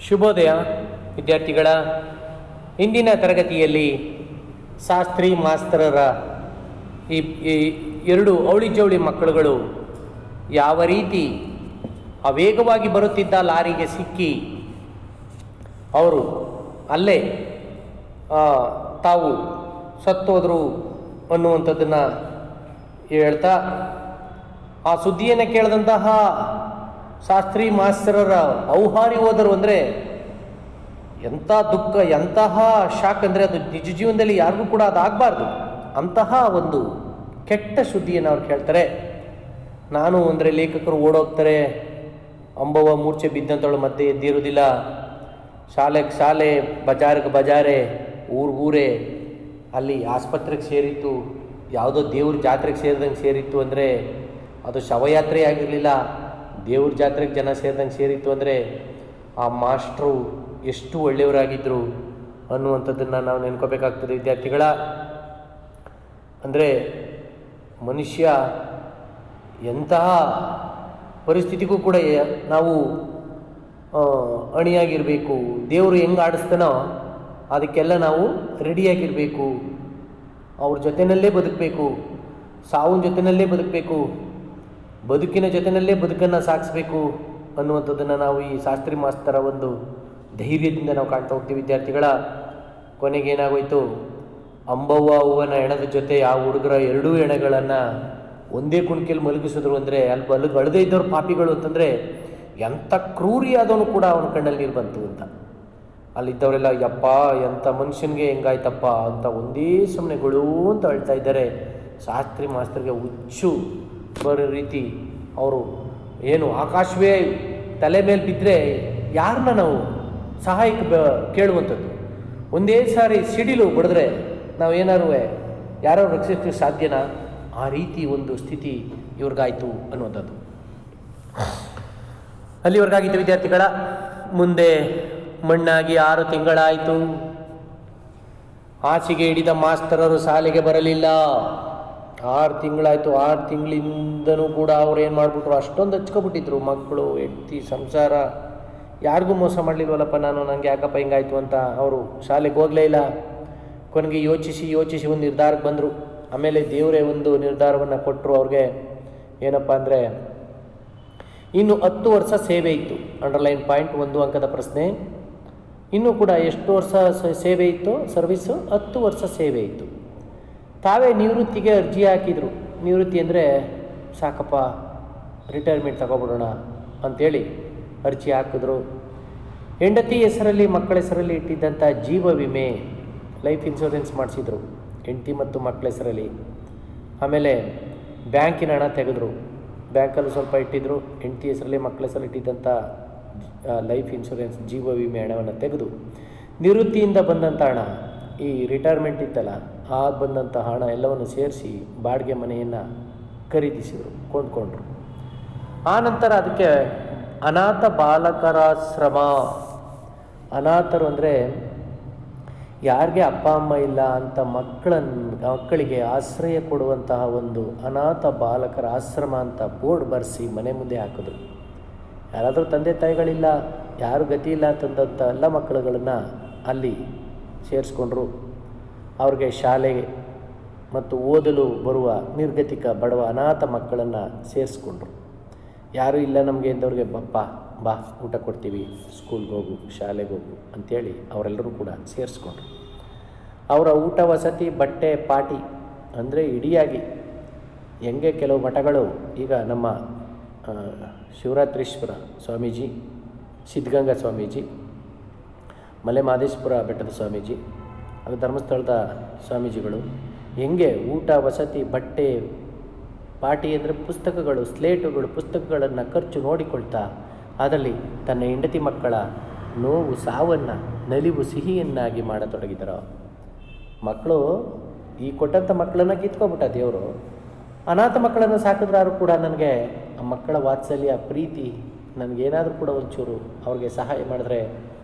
ಶುಭೋದಯ ವಿದ್ಯಾರ್ಥಿಗಳ. ಇಂದಿನ ತರಗತಿಯಲ್ಲಿ ಶಾಸ್ತ್ರಿ ಮಾಸ್ತರರ ಈ ಎರಡು ಅವಳಿ ಜವಳಿ ಮಕ್ಕಳುಗಳು ಯಾವ ರೀತಿ ವೇಗವಾಗಿ ಬರುತ್ತಿದ್ದ ಲಾರಿಗೆ ಸಿಕ್ಕಿ ಅವರು ಅಲ್ಲೇ ತಾವು ಸತ್ತೋದ್ರು ಅನ್ನುವಂಥದ್ದನ್ನು ಹೇಳ್ತಾ, ಆ ಸುದ್ದಿಯನ್ನು ಕೇಳಿದಂತಹ ಶಾಸ್ತ್ರಿ ಮಾಸ್ತರರ ಔಹಾರಿ ಹೋದರು ಅಂದರೆ ಎಂಥ ದುಃಖ, ಎಂತಹ ಶಾಕ್ ಅಂದರೆ ಅದು ನಿಜ ಜೀವನದಲ್ಲಿ ಯಾರಿಗೂ ಕೂಡ ಅದಾಗಬಾರ್ದು. ಅಂತಹ ಒಂದು ಕೆಟ್ಟ ಸುದ್ದಿಯನ್ನು ಅವ್ರು ಕೇಳ್ತಾರೆ. ನಾನು ಅಂದರೆ ಲೇಖಕರು ಓಡೋಗ್ತಾರೆ, ಅಂಬವ್ವ ಮೂರ್ಛೆ ಬಿದ್ದಂಥವಳು ಮತ್ತೆ ಎದ್ದಿರೋದಿಲ್ಲ, ಶಾಲೆಗೆ ಶಾಲೆ, ಬಜಾರ್ಗೆ ಬಜಾರೆ, ಊರೇ, ಅಲ್ಲಿ ಆಸ್ಪತ್ರೆಗೆ ಸೇರಿತ್ತು, ಯಾವುದೋ ದೇವ್ರ ಜಾತ್ರೆಗೆ ಸೇರಿದಂಗೆ ಸೇರಿತ್ತು ಅಂದರೆ ಅದು ಶವಯಾತ್ರೆ ಆಗಿರಲಿಲ್ಲ, ದೇವ್ರ ಜಾತ್ರೆಗೆ ಜನ ಸೇರಿದಂಗೆ ಸೇರಿತ್ತು ಅಂದರೆ ಆ ಮಾಸ್ಟ್ರು ಎಷ್ಟು ಒಳ್ಳೆಯವರಾಗಿದ್ದರು ಅನ್ನುವಂಥದ್ದನ್ನು ನಾವು ನೆನ್ಕೋಬೇಕಾಗ್ತದೆ ವಿದ್ಯಾರ್ಥಿಗಳ. ಅಂದರೆ ಮನುಷ್ಯ ಎಂತಹ ಪರಿಸ್ಥಿತಿಗೂ ಕೂಡ ನಾವು ಅಣಿಯಾಗಿರಬೇಕು. ದೇವರು ಹೆಂಗೆ ಆಡಿಸ್ತಾನೋ ಅದಕ್ಕೆಲ್ಲ ನಾವು ರೆಡಿಯಾಗಿರಬೇಕು. ಅವ್ರ ಜೊತೆಯಲ್ಲೇ ಬದುಕಬೇಕು, ಸಾವಿನ ಜೊತೆಯಲ್ಲೇ ಬದುಕಬೇಕು, ಬದುಕಿನ ಜೊತೆಯಲ್ಲೇ ಬದುಕನ್ನು ಸಾಗಿಸ್ಬೇಕು ಅನ್ನುವಂಥದ್ದನ್ನು ನಾವು ಈ ಶಾಸ್ತ್ರಿ ಮಾಸ್ತರ ಒಂದು ಧೈರ್ಯದಿಂದ ನಾವು ಕಾಣ್ತಾ ಹೋಗ್ತೀವಿ ವಿದ್ಯಾರ್ಥಿಗಳ. ಕೊನೆಗೇನಾಗೋಯ್ತು, ಅಂಬವ್ವ ಹೂವನ ಹೆಣದ ಜೊತೆ ಆ ಹುಡುಗರ ಎರಡೂ ಹೆಣಗಳನ್ನು ಒಂದೇ ಕುಣಿಕೆಯಲ್ಲಿ ಮಲಗಿಸಿದ್ರು. ಅಂದರೆ ಅಲ್ಲಿ ಅಳದೇ ಇದ್ದವ್ರು ಪಾಪಿಗಳು ಅಂತಂದರೆ ಎಂಥ ಕ್ರೂರಿಯಾದವನು ಕೂಡ ಅವನ ಕಣ್ಣಲ್ಲಿ ನೀರು ಬಂತು ಅಂತ. ಅಲ್ಲಿದ್ದವರೆಲ್ಲ ಯಪ್ಪ ಎಂಥ ಮನುಷ್ಯನಿಗೆ ಹೆಂಗಾಯ್ತಪ್ಪ ಅಂತ ಒಂದೇ ಸಮನೆಗಳು ಅಂತ ಅಳ್ತಾ ಇದ್ದಾರೆ. ಶಾಸ್ತ್ರಿ ಮಾಸ್ತರಿಗೆ ಹುಚ್ಚು ಬರೋ ರೀತಿ ಅವರು ಏನು ಆಕಾಶವೇ ತಲೆ ಮೇಲೆ ಬಿದ್ದರೆ ಯಾರನ್ನ ನಾವು ಸಹಾಯಕ್ಕೆ ಕೇಳುವಂಥದ್ದು. ಒಂದೇ ಸಾರಿ ಸಿಡಿಲು ಬಡಿದ್ರೆ ನಾವು ಏನಾರು ಯಾರೋ ರಕ್ಷಿಸಕ್ಕೆ ಸಾಧ್ಯನಾ? ಆ ರೀತಿ ಒಂದು ಸ್ಥಿತಿ ಇವ್ರಿಗಾಯಿತು ಅನ್ನುವಂಥದ್ದು. ಅಲ್ಲಿವರೆಗಾಗಿತ್ತು ವಿದ್ಯಾರ್ಥಿಗಳ. ಮುಂದೆ ಮಣ್ಣಾಗಿ 6 ತಿಂಗಳಾಯಿತು. ಹಾಸಿಗೆ ಹಿಡಿದ ಮಾಸ್ತರರು ಶಾಲೆಗೆ ಬರಲಿಲ್ಲ. 6 ತಿಂಗಳಾಯಿತು. 6 ತಿಂಗಳಿಂದನೂ ಕೂಡ ಅವ್ರು ಏನು ಮಾಡಿಬಿಟ್ರು, ಅಷ್ಟೊಂದು ಹಚ್ಕೊಬಿಟ್ಟಿದ್ರು. ಮಕ್ಕಳು, ಹೆಂಡತಿ, ಸಂಸಾರ, ಯಾರಿಗೂ ಮೋಸ ಮಾಡಲಿಲ್ವಲ್ಲಪ್ಪ ನಾನು, ನನಗೆ ಯಾಕಪ್ಪ ಹಿಂಗಾಯ್ತು ಅಂತ ಅವರು ಶಾಲೆಗೆ ಹೋಗಲೇ ಇಲ್ಲ. ಕೊನೆಗೆ ಯೋಚಿಸಿ ಒಂದು ನಿರ್ಧಾರಕ್ಕೆ ಬಂದರು. ಆಮೇಲೆ ದೇವರೇ ಒಂದು ನಿರ್ಧಾರವನ್ನು ಕೊಟ್ಟರು ಅವ್ರಿಗೆ. ಏನಪ್ಪ ಅಂದರೆ, ಇನ್ನು 10 ವರ್ಷ ಸೇವೆ ಇತ್ತು. ಅಂಡರ್ಲೈನ್ ಪಾಯಿಂಟ್, 1 ಅಂಕದ ಪ್ರಶ್ನೆ. ಇನ್ನೂ ಕೂಡ ಎಷ್ಟು ವರ್ಷ ಸೇವೆ ಇತ್ತು? ಸರ್ವಿಸ್ಸು 10 ವರ್ಷ ಸೇವೆ ಇತ್ತು. ತಾವೇ ನಿವೃತ್ತಿಗೆ ಅರ್ಜಿ ಹಾಕಿದರು. ನಿವೃತ್ತಿ ಅಂದರೆ ಸಾಕಪ್ಪ, ರಿಟೈರ್ಮೆಂಟ್ ತಗೊಬಿಡೋಣ ಅಂಥೇಳಿ ಅರ್ಜಿ ಹಾಕಿದ್ರು. ಹೆಂಡತಿ ಹೆಸರಲ್ಲಿ, ಮಕ್ಕಳ ಹೆಸರಲ್ಲಿ ಇಟ್ಟಿದ್ದಂಥ ಜೀವ ವಿಮೆ, ಲೈಫ್ ಇನ್ಶೂರೆನ್ಸ್ ಮಾಡಿಸಿದ್ರು ಹೆಂಡತಿ ಮತ್ತು ಮಕ್ಕಳ ಹೆಸರಲ್ಲಿ. ಆಮೇಲೆ ಬ್ಯಾಂಕಿನ ಹಣ ತೆಗೆದ್ರು. ಬ್ಯಾಂಕಲ್ಲಿ ಸ್ವಲ್ಪ ಇಟ್ಟಿದ್ರು. ಹೆಂಡತಿ ಹೆಸರಲ್ಲಿ, ಮಕ್ಕಳ ಹೆಸರಲ್ಲಿ ಇಟ್ಟಿದ್ದಂಥ ಲೈಫ್ ಇನ್ಶೂರೆನ್ಸ್ ಜೀವ ವಿಮೆ ಹಣವನ್ನು ತೆಗೆದು ನಿವೃತ್ತಿಯಿಂದ ಬಂದಂಥ ಹಣ, ಈ ರಿಟೈರ್ಮೆಂಟ್ ಇತ್ತಲ್ಲ, ಆಗ ಬಂದಂಥ ಹಣ ಎಲ್ಲವನ್ನು ಸೇರಿಸಿ ಬಾಡಿಗೆ ಮನೆಯನ್ನು ಖರೀದಿಸಿದರು, ಕೊಂಡ್ಕೊಂಡ್ರು. ಆನಂತರ ಅದಕ್ಕೆ ಅನಾಥ ಬಾಲಕರಾಶ್ರಮ, ಅನಾಥರು ಅಂದರೆ ಯಾರಿಗೆ ಅಪ್ಪ ಅಮ್ಮ ಇಲ್ಲ ಅಂತ ಮಕ್ಕಳಿಗೆ ಆಶ್ರಯ ಕೊಡುವಂತಹ ಒಂದು ಅನಾಥ ಬಾಲಕರ ಆಶ್ರಮ ಅಂತ ಬೋರ್ಡ್ ಬರೆಸಿ ಮನೆ ಮುಂದೆ ಹಾಕಿದ್ರು. ಯಾರಾದರೂ ತಂದೆ ತಾಯಿಗಳಿಲ್ಲ, ಯಾರು ಗತಿ ಇಲ್ಲ ಅಂತಂದಂಥ ಎಲ್ಲ ಮಕ್ಕಳುಗಳನ್ನು ಅಲ್ಲಿ ಸೇರಿಸ್ಕೊಂಡ್ರು. ಅವ್ರಿಗೆ ಶಾಲೆಗೆ ಮತ್ತು ಓದಲು ಬರುವ ನಿರ್ಗತಿಕ ಬಡವ ಅನಾಥ ಮಕ್ಕಳನ್ನು ಸೇರಿಸ್ಕೊಂಡ್ರು. ಯಾರೂ ಇಲ್ಲ ನಮಗೆ ಎಂದವ್ರಿಗೆ ಬಾ ಊಟ ಕೊಡ್ತೀವಿ, ಸ್ಕೂಲ್ಗೆ ಹೋಗು, ಶಾಲೆಗೆ ಹೋಗು ಅಂಥೇಳಿ ಅವರೆಲ್ಲರೂ ಕೂಡ ಸೇರಿಸ್ಕೊಂಡ್ರು. ಅವರ ಊಟ, ವಸತಿ, ಬಟ್ಟೆ, ಪಾಟಿ ಅಂದರೆ ಇಡಿಯಾಗಿ ಹೆಂಗೆ ಕೆಲವು ಮಠಗಳು ಈಗ ನಮ್ಮ ಶಿವರಾತ್ರೀಶ್ವರ ಸ್ವಾಮೀಜಿ, ಸಿದ್ಧಗಂಗಾ ಸ್ವಾಮೀಜಿ, ಮಲೆ ಮಹದೇಶ್ವರ ಬೆಟ್ಟದ ಸ್ವಾಮೀಜಿ, ಹಾಗೂ ಧರ್ಮಸ್ಥಳದ ಸ್ವಾಮೀಜಿಗಳು ಹೆಂಗೆ ಊಟ, ವಸತಿ, ಬಟ್ಟೆ, ಪಾಟಿ ಅಂದರೆ ಪುಸ್ತಕಗಳು, ಸ್ಲೇಟುಗಳು, ಪುಸ್ತಕಗಳನ್ನು ಖರ್ಚು ನೋಡಿಕೊಳ್ತಾ ಅದರಲ್ಲಿ ತನ್ನ ಹೆಂಡತಿ ಮಕ್ಕಳ ನೋವು, ಸಾವನ್ನು, ನಲಿವು, ಸಿಹಿಯನ್ನಾಗಿ ಮಾಡತೊಡಗಿದರು. ಮಕ್ಕಳು ಈ ಕೊಟ್ಟಂಥ ಮಕ್ಕಳನ್ನು ಕಿತ್ಕೊಬಿಟ್ಟ ದೇವರು. ಅನಾಥ ಮಕ್ಕಳನ್ನು ಸಾಕಿದ್ರಾರು ಕೂಡ ನನಗೆ ಆ ಮಕ್ಕಳ ವಾತ್ಸಲ್ಯ, ಪ್ರೀತಿ, ನನಗೇನಾದರೂ ಕೂಡ ಒಂಚೂರು ಅವ್ರಿಗೆ ಸಹಾಯ ಮಾಡಿದ್ರೆ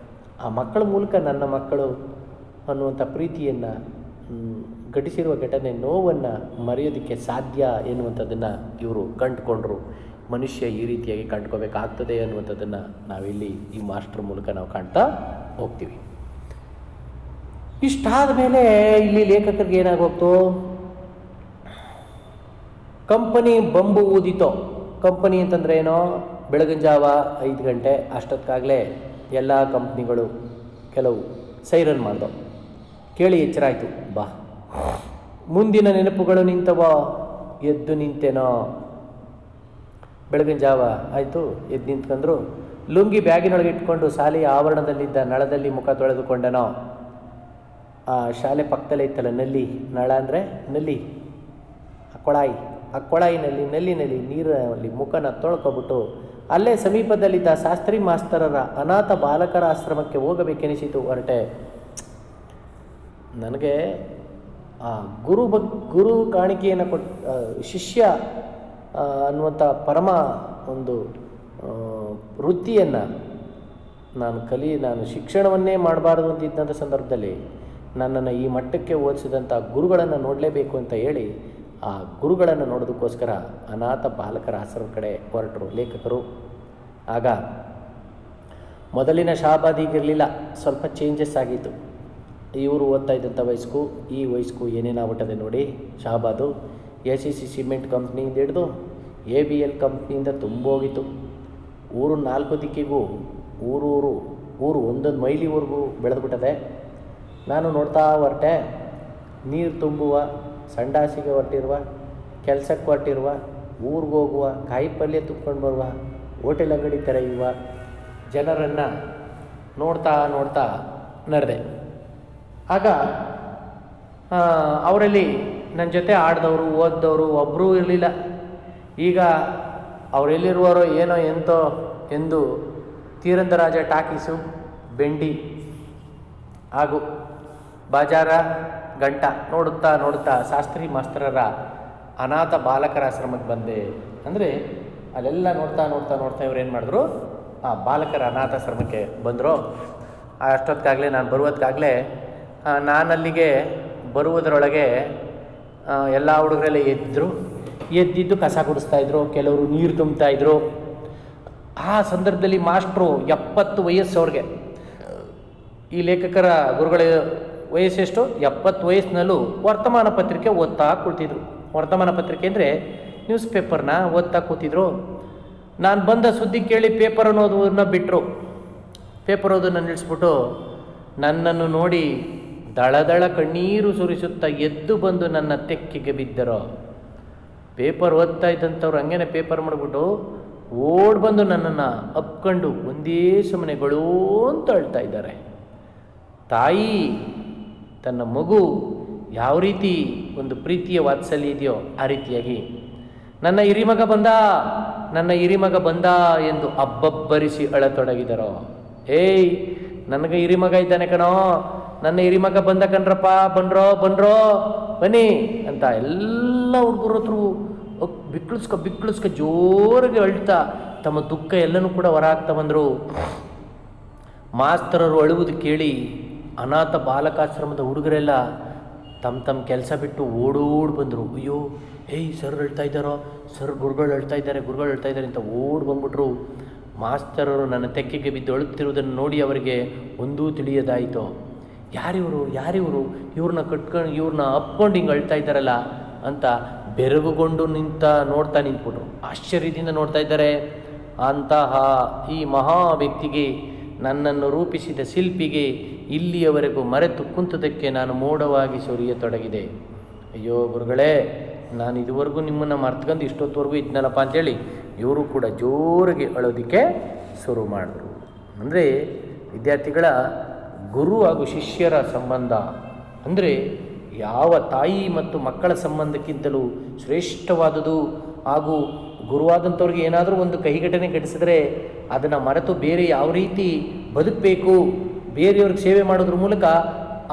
ಆ ಮಕ್ಕಳ ಮೂಲಕ ನನ್ನ ಮಕ್ಕಳು ಅನ್ನುವಂಥ ಪ್ರೀತಿಯನ್ನು, ಘಟಿಸಿರುವ ಘಟನೆ, ನೋವನ್ನು ಮರೆಯೋದಕ್ಕೆ ಸಾಧ್ಯ ಎನ್ನುವಂಥದ್ದನ್ನು ಇವರು ಕಂಡುಕೊಂಡ್ರು. ಮನುಷ್ಯ ಈ ರೀತಿಯಾಗಿ ಕಂಡ್ಕೋಬೇಕಾಗ್ತದೆ ಅನ್ನುವಂಥದ್ದನ್ನು ನಾವಿಲ್ಲಿ ಈ ಮಾಸ್ಟರ್ ಮೂಲಕ ನಾವು ಕಾಣ್ತಾ ಹೋಗ್ತೀವಿ. ಇಷ್ಟಾದ ಮೇಲೆ ಇಲ್ಲಿ ಲೇಖಕರಿಗೆ ಏನಾಗೋಗ್ತು, ಕಂಪನಿ ಬಂಬು ಊದಿತೋ. ಕಂಪನಿ ಅಂತಂದರೆ ಏನೋ, ಬೆಳಗಿನ ಜಾವ 5 ಗಂಟೆ ಅಷ್ಟೊತ್ತಾಗಲೇ ಎಲ್ಲ ಕಂಪ್ನಿಗಳು ಕೆಲವು ಸೈರನ್ ಮಾಡ್ದೋ. ಕೇಳಿ ಎಚ್ಚರ ಆಯಿತು, ಬಾ ಮುಂದಿನ ನೆನಪುಗಳು ನಿಂತವೋ, ಎದ್ದು ನಿಂತೇನೋ. ಬೆಳಗಿನ ಜಾವ ಆಯಿತು, ಎದ್ದು ನಿಂತ್ಕೊಂಡ್ರು. ಲುಂಗಿ ಬ್ಯಾಗಿನೊಳಗೆ ಇಟ್ಕೊಂಡು ಶಾಲೆಯ ಆವರಣದಲ್ಲಿದ್ದ ನಳದಲ್ಲಿ ಮುಖ ತೊಳೆದುಕೊಂಡನೋ. ಆ ಶಾಲೆ ಪಕ್ಕದಲ್ಲೇ ಇತ್ತಲ್ಲ ನಲ್ಲಿ, ನಳ ಅಂದರೆ ನಲ್ಲಿ, ಆ ಕೊಳಾಯಿನಲ್ಲಿ ನಲ್ಲಿನಲ್ಲಿ ನೀರಲ್ಲಿ ಮುಖನ ತೊಳ್ಕೊಬಿಟ್ಟು ಅಲ್ಲೇ ಸಮೀಪದಲ್ಲಿದ್ದ ಶಾಸ್ತ್ರಿ ಮಾಸ್ತರರ ಅನಾಥ ಬಾಲಕರ ಆಶ್ರಮಕ್ಕೆ ಹೋಗಬೇಕೆನಿಸಿತು. ಹೊರಟೆ. ನನಗೆ ಆ ಗುರು ಕಾಣಿಕೆಯನ್ನು ಶಿಷ್ಯ ಅನ್ನುವಂಥ ಪರಮ ಒಂದು ವೃತ್ತಿಯನ್ನು ನಾನು ಶಿಕ್ಷಣವನ್ನೇ ಮಾಡಬಾರ್ದು ಅಂತಿದ್ದಂಥ ಸಂದರ್ಭದಲ್ಲಿ ನನ್ನನ್ನು ಈ ಮಟ್ಟಕ್ಕೆ ಓದಿಸಿದಂಥ ಗುರುಗಳನ್ನು ನೋಡಲೇಬೇಕು ಅಂತ ಹೇಳಿ ಆ ಗುರುಗಳನ್ನು ನೋಡೋದಕ್ಕೋಸ್ಕರ ಅನಾಥ ಬಾಲಕರ ಆಶ್ರಮ ಕಡೆ ಹೊರಟರು ಲೇಖಕರು. ಆಗ ಮೊದಲಿನ ಶಾಬಾದಿಗಿರಲಿಲ್ಲ, ಸ್ವಲ್ಪ ಚೇಂಜಸ್ ಆಗಿತ್ತು. ಇವರು ಓದ್ತಾ ಇದ್ದಂಥ ವಯಸ್ಸಿಗೂ ಈ ವಯಸ್ಸಿಗೂ ಏನೇನಾಗ್ಬಿಟ್ಟದೆ ನೋಡಿ. ಶಾಬಾದು ACC ಸಿಮೆಂಟ್ ಕಂಪ್ನಿಯಿಂದ ಹಿಡಿದು ABL ಕಂಪ್ನಿಯಿಂದ ತುಂಬೋಗಿತ್ತು. ಊರು 4 ದಿಕ್ಕಿಗೂ ಊರು ಒಂದೊಂದು ಮೈಲಿವರೆಗೂ ಬೆಳೆದ್ಬಿಟ್ಟದೆ. ನಾನು ನೋಡ್ತಾ ಹೊರಟೆ. ನೀರು ತುಂಬುವ, ಸಂಡಾಸಿಗೆ ಹೊರಟಿರುವ, ಕೆಲಸಕ್ಕೆ ಹೊರಟಿರುವ, ಊರಿಗೆ ಹೋಗುವ, ಕಾಯಿ ಪಲ್ಯ ತುಂಬ್ಕೊಂಡು ಬರುವ, ಹೋಟೆಲ್ ಅಂಗಡಿ ತೆರೆಯುವ ಜನರನ್ನು ನೋಡ್ತಾ ನಡೆದೆ. ಆಗ ಅವರಲ್ಲಿ ನನ್ನ ಜೊತೆ ಆಡಿದವರು ಓದ್ದವರು ಒಬ್ಬರೂ ಇರಲಿಲ್ಲ. ಈಗ ಅವರೆಲ್ಲಿರುವರೋ ಏನೋ ಎಂತೋ ಎಂದು ತೀರಂದರಾಜ ಟಾಕೀಸು, ಬೆಂಡಿ ಹಾಗೂ ಬಾಜಾರ ಗಂಟ ನೋಡುತ್ತಾ ಶಾಸ್ತ್ರಿ ಮಾಸ್ತರರ ಅನಾಥ ಬಾಲಕರ ಆಶ್ರಮಕ್ಕೆ ಬಂದೆ. ಅಂದರೆ ಅಲ್ಲೆಲ್ಲ ನೋಡ್ತಾ ಇವ್ರು ಏನು ಮಾಡಿದ್ರು, ಆ ಬಾಲಕರ ಅನಾಥಾಶ್ರಮಕ್ಕೆ ಬಂದರು. ಅಷ್ಟೊತ್ತಿಗಾಗಲೇ ನಾನು ಬರುವುದಕ್ಕಾಗಲೇ ನಾನಲ್ಲಿಗೆ ಬರುವುದರೊಳಗೆ ಎಲ್ಲ ಹುಡುಗರೆಲ್ಲ ಎದ್ದಿದ್ದು ಕಸ ಗುಡಿಸ್ತಾಯಿದ್ರು, ಕೆಲವರು ನೀರು ತುಂಬ್ತಾಯಿದ್ರು. ಆ ಸಂದರ್ಭದಲ್ಲಿ ಮಾಸ್ಟ್ರು 70 ವಯಸ್ಸು ಅವ್ರಿಗೆ. ಈ ಲೇಖಕರ ಗುರುಗಳ ವಯಸ್ಸೆಷ್ಟು? 70 ವಯಸ್ಸಿನಲ್ಲೂ ವರ್ತಮಾನ ಪತ್ರಿಕೆ ಓದ್ತಾ ಕೂತಿದ್ರು. ವರ್ತಮಾನ ಪತ್ರಿಕೆ ಅಂದರೆ ನ್ಯೂಸ್ ಪೇಪರ್ನ ಓದ್ತಾ ಕೂತಿದ್ರು. ನಾನು ಬಂದ ಸುದ್ದಿ ಕೇಳಿ ಪೇಪರ್ ಅನ್ನೋದನ್ನ ಬಿಟ್ಟರು. ಪೇಪರ್ ಓದನ್ನು ನಿಲ್ಲಿಸ್ಬಿಟ್ಟು ನನ್ನನ್ನು ನೋಡಿ ದಳದಳ ಕಣ್ಣೀರು ಸುರಿಸುತ್ತಾ ಎದ್ದು ಬಂದು ನನ್ನ ತೆಕ್ಕಿಗೆ ಬಿದ್ದರೋ. ಪೇಪರ್ ಓದ್ತಾ ಇದ್ದಂಥವ್ರು ಹಂಗೇನೆ ಪೇಪರ್ ಮಾಡಿಬಿಟ್ಟು ಓಡ್ ಬಂದು ನನ್ನನ್ನು ಅಪ್ಕೊಂಡು ಒಂದೇ ಸುಮ್ಮನೆಗಳೋ ಅಂತ ಅಳ್ತಾ ಇದ್ದಾರೆ. ತಾಯಿ ತನ್ನ ಮಗು ಯಾವ ರೀತಿ ಒಂದು ಪ್ರೀತಿಯ ವಾತ್ಸಲ್ಯ ಇದೆಯೋ ಆ ರೀತಿಯಾಗಿ ನನ್ನ ಹಿರಿಮಗ ಬಂದ ಎಂದು ಅಬ್ಬಬ್ಬರಿಸಿ ಅಳತೊಡಗಿದರೋ. ಏಯ್, ನನಗೆ ಹಿರಿಮಗ ಇದ್ದಾನೆ ಕಣೋ, ನನ್ನ ಹಿರಿಮಗ ಬಂದ ಕಣ್ರಪ್ಪ, ಬನ್ರೋ ಬನ್ನಿ ಅಂತ ಎಲ್ಲ ಹುಡುಗರ ಹತ್ರ ಬಿಕ್ಕಳಿಸ್ಕ ಜೋರಾಗಿ ಅಳ್ತಾ ತಮ್ಮ ದುಃಖ ಎಲ್ಲನೂ ಕೂಡ ಹೊರ ಹಾಕ್ತಾ ಬಂದರು. ಮಾಸ್ತರರು ಅಳುವುದು ಕೇಳಿ ಅನಾಥ ಬಾಲಕಾಶ್ರಮದ ಹುಡುಗರೆಲ್ಲ ತಮ್ಮ ಕೆಲಸ ಬಿಟ್ಟು ಓಡೋಡಿ ಬಂದರು. ಅಯ್ಯೋ, ಸರ್ ಹೇಳ್ತಾ ಇದ್ದಾರೋ, ಸರ್ ಗುರುಗಳು ಹೇಳ್ತಾ ಇದ್ದಾರೆ ಅಂತ ಓಡಿ ಬಂದ್ಬಿಟ್ರು. ಮಾಸ್ತರರು ನನ್ನ ತೆಕ್ಕೆಗೆ ಬಿದ್ದು ಅಳುತ್ತಿರುವುದನ್ನು ನೋಡಿ ಅವರಿಗೆ ಒಂದೂ ತಿಳಿಯದಾಯಿತು. ಯಾರಿವರು ಇವ್ರನ್ನ ಅಪ್ಕೊಂಡು ಹಿಂಗೆ ಅಳ್ತಾ ಇದ್ದಾರಲ್ಲ ಅಂತ ಬೆರಗುಗೊಂಡು ನೋಡ್ತಾ ನಿಂತ್ಬಿಟ್ರು. ಆಶ್ಚರ್ಯದಿಂದ ನೋಡ್ತಾ ಇದ್ದಾರೆ. ಅಂತಹ ಈ ಮಹಾ ವ್ಯಕ್ತಿಗೆ, ನನ್ನನ್ನು ರೂಪಿಸಿದ ಶಿಲ್ಪಿಗೆ ಇಲ್ಲಿಯವರೆಗೂ ಮರೆತು ಕುಂತದಕ್ಕೆ ನಾನು ಮೋಡವಾಗಿ ಸುರಿಯತೊಡಗಿದೆ. ಅಯ್ಯೋ ಗುರುಗಳೇ, ನಾನು ಇದುವರೆಗೂ ನಿಮ್ಮನ್ನು ಮರ್ತ್ಕೊಂಡು ಇಷ್ಟೊತ್ತವರೆಗೂ ಇದ್ನಲ್ಲಪ್ಪ ಅಂಥೇಳಿ ಇವರು ಕೂಡ ಜೋರಾಗಿ ಅಳೋದಕ್ಕೆ ಶುರು ಮಾಡಿದ್ರು. ಅಂದರೆ ವಿದ್ಯಾರ್ಥಿಗಳ ಗುರು ಹಾಗೂ ಶಿಷ್ಯರ ಸಂಬಂಧ ಅಂದರೆ ಯಾವ ತಾಯಿ ಮತ್ತು ಮಕ್ಕಳ ಸಂಬಂಧಕ್ಕಿಂತಲೂ ಶ್ರೇಷ್ಠವಾದುದು. ಹಾಗೂ ಗುರುವಾದಂಥವ್ರಿಗೆ ಏನಾದರೂ ಒಂದು ಕಹಿಘಟನೆ ಘಟಿಸಿದ್ರೆ ಅದನ್ನು ಮರೆತು ಬೇರೆ ಯಾವ ರೀತಿ ಬದುಕಬೇಕು, ಬೇರೆಯವ್ರಿಗೆ ಸೇವೆ ಮಾಡೋದ್ರ ಮೂಲಕ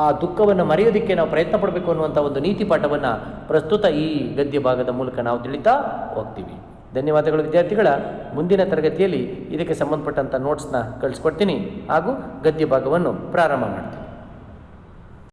ಆ ದುಃಖವನ್ನು ಮರೆಯೋದಕ್ಕೆ ನಾವು ಪ್ರಯತ್ನ ಪಡಬೇಕು ಅನ್ನುವಂಥ ಒಂದು ನೀತಿ ಪಾಠವನ್ನು ಪ್ರಸ್ತುತ ಈ ಗದ್ಯ ಭಾಗದ ಮೂಲಕ ನಾವು ತಿಳಿತಾ ಹೋಗ್ತೀವಿ. ಧನ್ಯವಾದಗಳು ವಿದ್ಯಾರ್ಥಿಗಳ. ಮುಂದಿನ ತರಗತಿಯಲ್ಲಿ ಇದಕ್ಕೆ ಸಂಬಂಧಪಟ್ಟಂಥ ನೋಟ್ಸ್ನ ಕಳಿಸ್ಕೊಡ್ತೀನಿ ಹಾಗೂ ಗದ್ಯ ಭಾಗವನ್ನು ಪ್ರಾರಂಭ ಮಾಡ್ತೀನಿ.